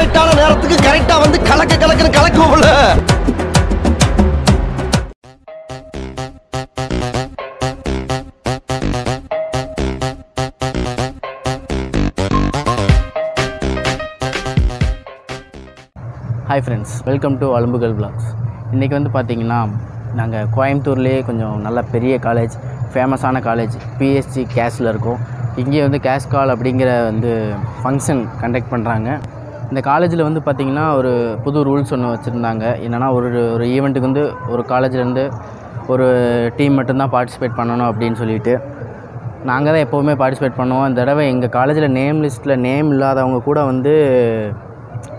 கரெக்டான நேரத்துக்கு கரெக்டா வந்து கலக்குவோம்ல. ஹாய் ஃப்ரெண்ட்ஸ், வெல்கம் டு அலும்புகள் வ்ளாக்ஸ். இன்றைக்கி வந்து பார்த்திங்கன்னா நாங்கள் கோயம்புத்தூர்லேயே கொஞ்சம் நல்ல பெரிய காலேஜ், ஃபேமஸான காலேஜ் பிஎஸ்சி கேஸில் இருக்கோம். இங்கே வந்து கேஸ் கால் அப்படிங்கிற வந்து ஃபங்க்ஷன் கண்டக்ட் பண்ணுறாங்க. இந்த காலேஜில் வந்து பார்த்திங்கன்னா ஒரு புது ரூல்ஸ் ஒன்று வச்சுருந்தாங்க. என்னென்னா ஒரு ஈவெண்ட்டுக்கு வந்து ஒரு காலேஜ்லேருந்து ஒரு டீம் மட்டும்தான் பார்ட்டிசிபேட் பண்ணணும் அப்படின்னு சொல்லிட்டு நாங்கள் தான் எப்போவுமே பார்ட்டிசிபேட் பண்ணுவோம். இந்த தடவை எங்கள் காலேஜில் நேம் லிஸ்ட்டில் நேம் இல்லாதவங்க கூட வந்து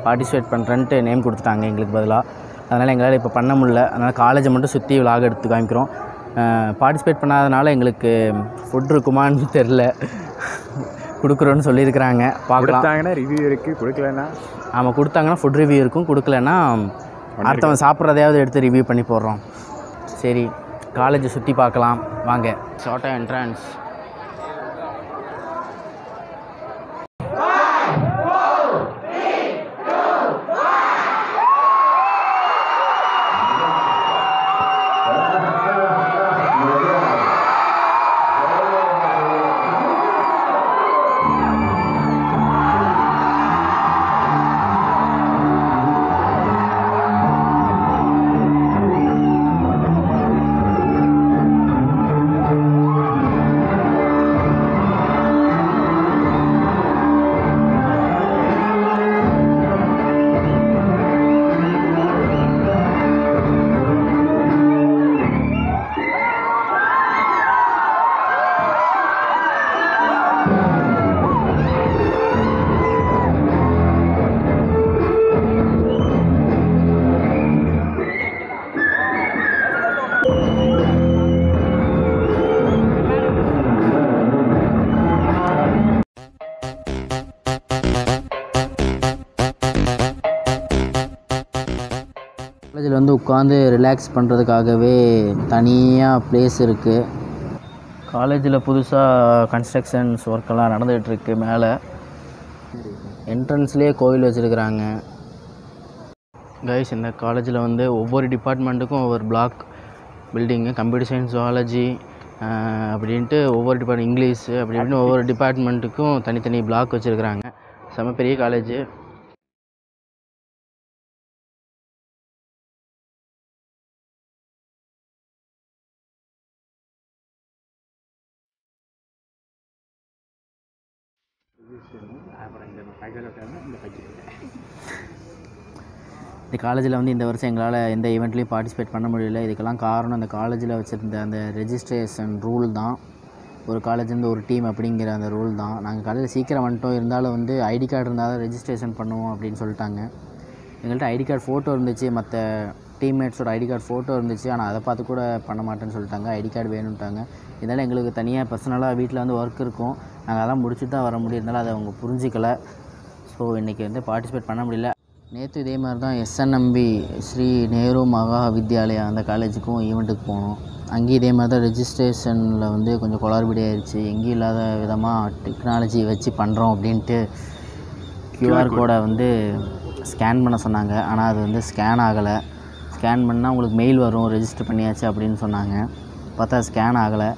பார்ட்டிசிபேட் பண்ணுறேன்ட்டு நேம் கொடுத்துட்டாங்க எங்களுக்கு பதிலாக. அதனால் எங்களால் இப்போ பண்ண முடியல. அதனால் காலேஜை மட்டும் சுற்றி விலாக் எடுத்து காமிக்கிறோம். பார்ட்டிசிபேட் பண்ணாதனால எங்களுக்கு ஃபுட் இருக்குமான்னு தெரில, கொடுக்குறோன்னு சொல்லியிருக்கிறாங்க. பார்க்கலாம். ரிவ்யூ இருக்குது, கொடுக்கலன்னா ஆமாம், கொடுத்தாங்கன்னா ஃபுட் ரிவ்யூ இருக்கும், கொடுக்கலன்னா அடுத்தவன் சாப்பிட்றதையாவது எடுத்து ரிவ்யூ பண்ணி போடுறோம். சரி, காலேஜை சுற்றி பார்க்கலாம் வாங்க. ஷார்ட்டாக என்ட்ரன்ஸ். காலேஜில் வந்து உட்காந்து ரிலாக்ஸ் பண்ணுறதுக்காகவே தனியாக ப்ளேஸ் இருக்குது. காலேஜில் புதுசாக கன்ஸ்ட்ரக்ஷன்ஸ் ஒர்க்கெல்லாம் நடந்துகிட்ருக்கு. மேலே என்ட்ரன்ஸ்லேயே கோவில் வச்சுருக்குறாங்க. கைஸ், இந்த காலேஜில் வந்து ஒவ்வொரு டிபார்ட்மெண்ட்டுக்கும் ஒவ்வொரு block building, computer science, zoology அப்படின்ட்டு ஒவ்வொரு டிபார்ட்மெண்ட், இங்கிலீஷு அப்படி இப்படின்னு ஒவ்வொரு டிபார்ட்மெண்ட்டுக்கும் தனித்தனி பிளாக் வச்சுருக்குறாங்க. செம்ம பெரிய காலேஜு. இந்த காலேஜில் வந்து இந்த வருஷம் எங்களால் எந்த ஈவெண்ட்லேயும் பார்ட்டிசிபேட் பண்ண முடியல. இதுக்கெல்லாம் காரணம் அந்த காலேஜில் வச்சுருந்த அந்த ரெஜிஸ்ட்ரேஷன் ரூல் தான். ஒரு காலேஜ்லேருந்து ஒரு டீம் அப்படிங்கிற அந்த ரூல் தான். நாங்கள் காலையில் சீக்கிரம் வந்துட்டோம், இருந்தாலும் வந்து ஐடி கார்டு இருந்தால் தான் ரெஜிஸ்ட்ரேஷன் பண்ணுவோம் அப்படின்னு சொல்லிட்டாங்க. எங்கள்கிட்ட ஐடி கார்டு ஃபோட்டோ இருந்துச்சு, மற்ற டீம்மேட்ஸோட ஐடி கார்டு ஃபோட்டோ இருந்துச்சு. ஆனால் அதை பார்த்து கூட பண்ண மாட்டேன்னு சொல்லிட்டாங்க. ஐடி கார்டு வேணும்ட்டாங்க. இதனால் எங்களுக்கு தனியாக பர்சனலாக வீட்டில் வந்து ஒர்க் இருக்கும், நாங்கள் அதெல்லாம் முடிச்சுட்டு தான் வர முடியும். இருந்தாலும் அதை அவங்க புரிஞ்சிக்கலை. ஸோ இன்றைக்கி வந்து பார்ட்டிசிபேட் பண்ண முடியல. நேற்று இதே மாதிரி தான் எஸ்என்எம்பி ஸ்ரீ நேரு மகா வித்யாலயா அந்த காலேஜுக்கும் ஈவெண்ட்டுக்கு போனோம். அங்கேயும் இதே மாதிரி தான் ரெஜிஸ்ட்ரேஷனில் வந்து கொஞ்சம் குளறுபடி ஆயிடுச்சு. எங்கேயும் இல்லாத விதமாக டெக்னாலஜி வச்சு பண்ணுறோம் அப்படின்ட்டு கியூஆர் கோடை வந்து ஸ்கேன் பண்ண சொன்னாங்க. ஆனால் அது வந்து ஸ்கேன் ஆகலை. ஸ்கேன் பண்ணால் உங்களுக்கு மெயில் வரும், ரெஜிஸ்டர் பண்ணியாச்சு அப்படின்னு சொன்னாங்க. பார்த்தா ஸ்கேன் ஆகலை.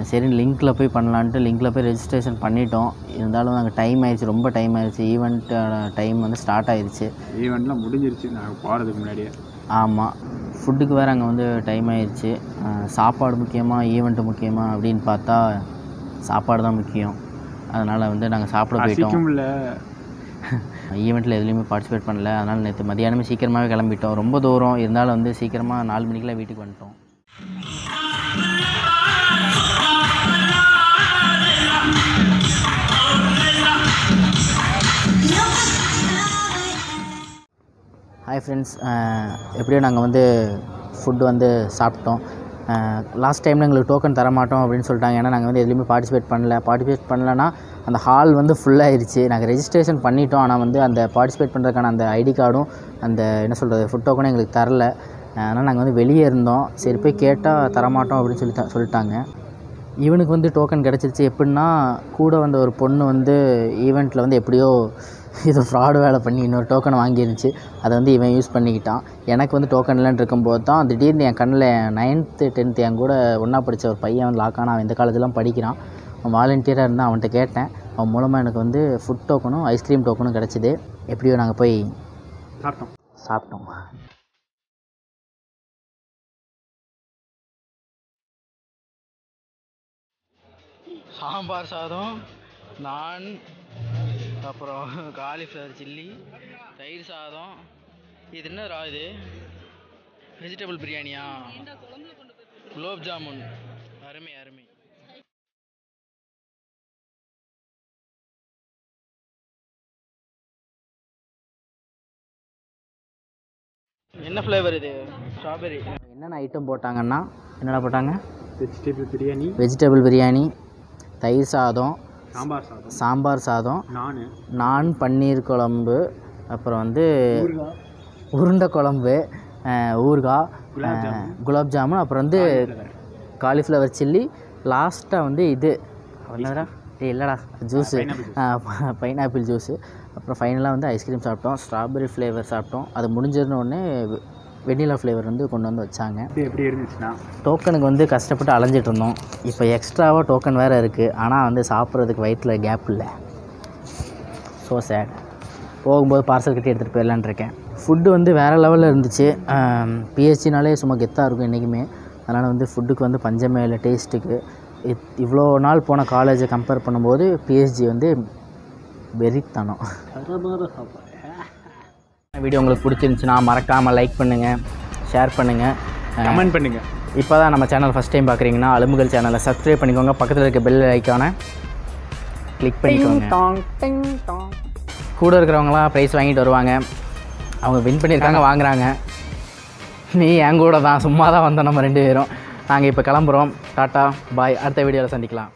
சரி, லிங்க்கில் போய் பண்ணலான்ட்டு லிங்க்கில் போய் ரெஜிஸ்ட்ரேஷன் பண்ணிட்டோம். இருந்தாலும் நாங்கள் டைம் ஆயிடுச்சு, ரொம்ப டைம் ஆயிடுச்சு. ஈவெண்ட்டோட டைம் வந்து ஸ்டார்ட் ஆயிடுச்சு. ஈவெண்ட்லாம் முடிஞ்சிருச்சு நாங்கள் போகிறதுக்கு முன்னாடியே. ஆமாம், ஃபுட்டுக்கு வேறு அங்கே வந்து டைம் ஆயிடுச்சு. சாப்பாடு முக்கியமாக ஈவெண்ட்டு முக்கியமாக அப்படின்னு பார்த்தா சாப்பாடு தான் முக்கியம். அதனால் வந்து நாங்கள் சாப்பிட போயிட்டோம். ஈவெண்ட்டில் எதுலேயுமே பார்ட்டிசிபேட் பண்ணல. அதனால் நேற்று மதியானமே சீக்கிரமாகவே கிளம்பிட்டோம். ரொம்ப தூரம் இருந்தாலும் வந்து சீக்கிரமாக 4 மணிக்கெலாம் வீட்டுக்கு வந்துட்டோம். ஹாய் ஃப்ரெண்ட்ஸ், எப்படியோ நாங்கள் வந்து ஃபுட்டு வந்து சாப்பிட்டோம். லாஸ்ட் டைமில் எங்களுக்கு டோக்கன் தரமாட்டோம் அப்படின்னு சொல்லிட்டாங்க. ஏன்னா நாங்கள் வந்து எதுலேயுமே பார்ட்டிசிபேட் பண்ணலன்னா அந்த ஹால் வந்து ஃபுல்லாகிடுச்சு. நாங்கள் ரெஜிஸ்ட்ரேஷன் பண்ணிட்டோம், ஆனால் வந்து அந்த பார்ட்டிசிபேட் பண்ணுறதுக்கான அந்த ஐடி கார்டும் அந்த என்ன சொல்கிறது ஃபுட் டோக்கனும் எங்களுக்கு தரல. அதனால் நாங்கள் வந்து வெளியே இருந்தோம். சரி போய் கேட்டால் தரமாட்டோம் அப்படின்னு சொல்லிட்டாங்க. இவனுக்கு வந்து டோக்கன் கிடச்சிருச்சு. எப்படின்னா கூட வந்த ஒரு பொண்ணு வந்து ஈவெண்ட்டில் வந்து எப்படியோ இது ஃப்ராடு வேலை பண்ணி இன்னொரு டோக்கன் வாங்கிருந்துச்சு. அதை வந்து இவன் யூஸ் பண்ணிக்கிட்டான். எனக்கு வந்து டோக்கன் இல்லைன்னு இருக்கும்போது தான் திடீர்னு என் கண்ணில் 9th 10th என் கூட ஒன்றா படித்த ஒரு பையன் வந்து லாக் ஆனால் அவன் இந்த காலேஜெலாம் படிக்கிறான். அவன் வாலண்டியராக இருந்தால் அவன்கிட்ட கேட்டேன். அவன் மூலமாக எனக்கு வந்து ஃபுட் டோக்கனும் ஐஸ்கிரீம் டோக்கனும் கிடச்சிது. எப்படியோ நாங்கள் போய் சாப்பிட்டோம். சாம்பார் சாதம், நான், அப்புறம் காலிஃப்ளவர் சில்லி, தயிர் சாதம். இது என்னடா இது? வெஜிடபிள் பிரியாணியா? குலோப் ஜாமுன். அருமை அருமை. என்ன ஃப்ளேவர் இது? ஸ்ட்ராபெரி. என்னென்ன ஐட்டம் போட்டாங்கன்னா என்னென்ன போட்டாங்க? வெஜிடபிள் பிரியாணி, தயிர் சாதம், சாம்பார் சாதம், நான், பன்னீர் குழம்பு, அப்புறம் வந்து உருண்டை குழம்பு, ஊறுகாய், குலாப் ஜாமுன், அப்புறம் வந்து காலிஃப்ளவர் சில்லி, லாஸ்ட்டாக வந்து இது என்னடா இல்லைடா ஜூஸு, பைனாப்பிள் ஜூஸு. அப்புறம் ஃபைனலாக வந்து ஐஸ்கிரீம் சாப்பிட்டோம். ஸ்ட்ராபெரி ஃப்ளேவர் சாப்பிட்டோம். அது முடிஞ்சிருந்தோடனே வெண்ணிலா ஃப்ளேவர் வந்து கொண்டு வந்து வச்சாங்க. எப்படி இருந்துச்சுன்னா டோக்கனுக்கு வந்து கஷ்டப்பட்டு அலைஞ்சிட்டு இருந்தோம். இப்போ எக்ஸ்ட்ராவாக டோக்கன் வேறு இருக்குது. ஆனால் வந்து சாப்பிட்றதுக்கு வயிற்றில் கேப் இல்லை. So sad. போகும்போது பார்சல் கட்டி எடுத்துகிட்டு போயிடலான் இருக்கேன். ஃபுட்டு வந்து வேறு லெவலில் இருந்துச்சு. பிஹெச்டினாலே சும்மா கெத்தாக இருக்கும் என்றைக்குமே. அதனால் வந்து ஃபுட்டுக்கு வந்து பஞ்சமே இல்லை டேஸ்ட்டுக்கு. இவ்வளோ நாள் போன காலேஜை கம்பேர் பண்ணும்போது பிஹெச்டி வந்து வெறித்தனம். வீடியோ உங்களுக்கு பிடிச்சிருந்துச்சுன்னா மறக்காமல் லைக் பண்ணுங்கள், ஷேர் பண்ணுங்கள், கமெண்ட் பண்ணுங்கள். இப்போ தான் நம்ம சேனல் ஃபஸ்ட் டைம் பார்க்குறீங்கன்னா அலும்புகள் சேனலை சப்ஸ்கிரைப் பண்ணிக்கோங்க. பக்கத்தில் இருக்க பெல் ஐக்கானை கிளிக் பண்ணிக்கோங்க. கூட இருக்கிறவங்களாம் ப்ரைஸ் வாங்கிட்டு வருவாங்க. அவங்க வின் பண்ணியிருக்காங்க, வாங்குகிறாங்க. நீ என் கூட தான், சும்மா தான் வந்தோம் நம்ம 2 பேரும். நாங்கள் இப்போ கிளம்புறோம். டாட்டா பாய். அடுத்த வீடியோவில் சந்திக்கலாம்.